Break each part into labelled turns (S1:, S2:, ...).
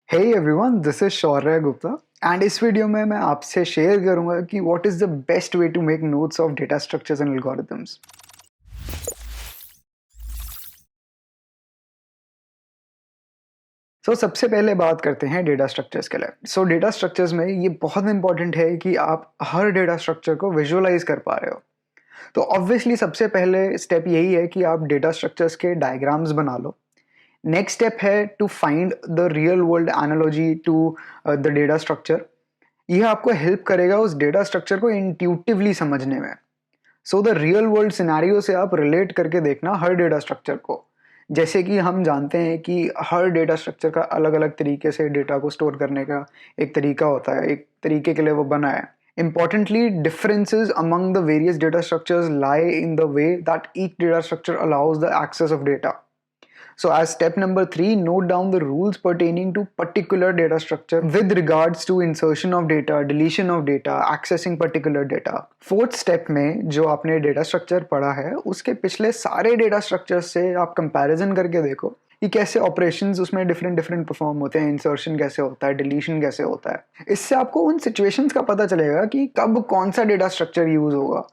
S1: Hey everyone, this is Shaurya Gupta and इस video में मैं आपसे शेयर करूंगा कि what is the best way to make notes of data structures and algorithms. सबसे पहले बात करते हैं डेटा स्ट्रक्चर्स के लिए। डेटा स्ट्रक्चर्स में ये बहुत इंपॉर्टेंट है कि आप हर डेटा स्ट्रक्चर को विजुअलाइज कर पा रहे हो। तो ऑब्वियसली सबसे पहले स्टेप यही है कि आप डेटा स्ट्रक्चर्स के डायग्राम्स बना लो। नेक्स्ट स्टेप है to find the real world analogy to the data structure. यह आपको हेल्प करेगा उस डेटा स्ट्रक्चर को इंट्यूटिवली समझने में। द रियल वर्ल्ड सिनेरियो से आप रिलेट करके देखना हर डेटा स्ट्रक्चर को। जैसे कि हम जानते हैं कि हर डेटा स्ट्रक्चर का अलग अलग तरीके से डेटा को स्टोर करने का एक तरीका होता है, एक तरीके के लिए वो बना है। Importantly, differences among the various data structures lie in the way that each data structure allows the access of data. So as step number 3, note down the rules pertaining to particular data structure with regards to insertion of data, deletion of data, accessing particular data. Fourth step में जो आपने data structure पढ़ा है उसके पिछले सारे data structures से आप comparison करके देखो कि कैसे ऑपरेशंस उसमें डिफरेंट परफॉर्म होते हैं, इंसर्शन कैसे होता है, डिलीशन कैसे होता है। इससे आपको उन सिचुएशंस का पता चलेगा कि कब कौन सा डेटा स्ट्रक्चर यूज होगा।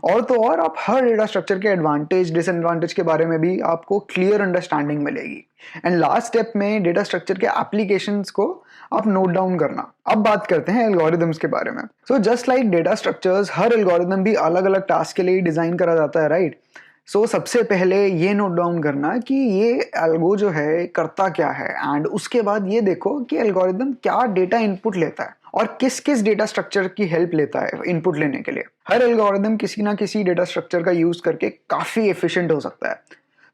S1: और तो और आप हर डेटा स्ट्रक्चर के एडवांटेज डिसएडवांटेज के बारे में भी आपको क्लियर अंडरस्टैंडिंग मिलेगी। एंड लास्ट स्टेप में डेटा स्ट्रक्चर के एप्लीकेशंस को आप नोट डाउन करना। अब बात करते हैं एल्गोरिथम्स के बारे में। जस्ट लाइक डेटा स्ट्रक्चर्स, हर एल्गोरिथम भी अलग अलग टास्क के लिए डिजाइन करा जाता है, राइट। सबसे पहले ये नोट डाउन करना कि ये एल्गो जो है करता क्या है, एंड उसके बाद ये देखो कि एल्गोरिथम क्या डेटा इनपुट लेता है और किस किस डेटा स्ट्रक्चर की हेल्प लेता है इनपुट लेने के लिए। हर एल्गोरिथम किसी ना किसी डेटा स्ट्रक्चर का यूज करके काफी एफिशिएंट हो सकता है।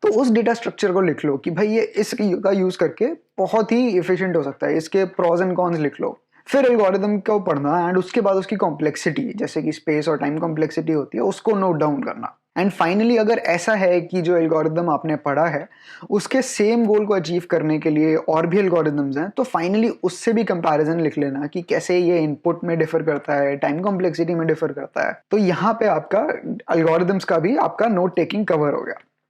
S1: तो उस डेटा स्ट्रक्चर को लिख लो कि भाई ये इसका यूज करके बहुत ही एफिशिएंट हो सकता है, इसके प्रोज एंड कॉन्स लिख लो। फिर एल्गोरिथम को पढ़ना एंड उसके बाद उसकी कॉम्प्लेक्सिटी, जैसे कि स्पेस और टाइम कॉम्प्लेक्सिटी होती है, उसको नोट डाउन करना। एंड फाइनली अगर ऐसा है कि जो एल्गोरिथम आपने पढ़ा है उसके सेम गोल को अचीव करने के लिए और भी एल्गोरिथम्स हैं, तो फाइनली उससे भी कंपैरिजन लिख लेना कि कैसे ये इनपुट में डिफर करता है, टाइम कॉम्प्लेक्सिटी में डिफर करता है। तो यहाँ पे आपका एल्गोरिथम्स का भी आपका नोट टेकिंग कवर हो गया।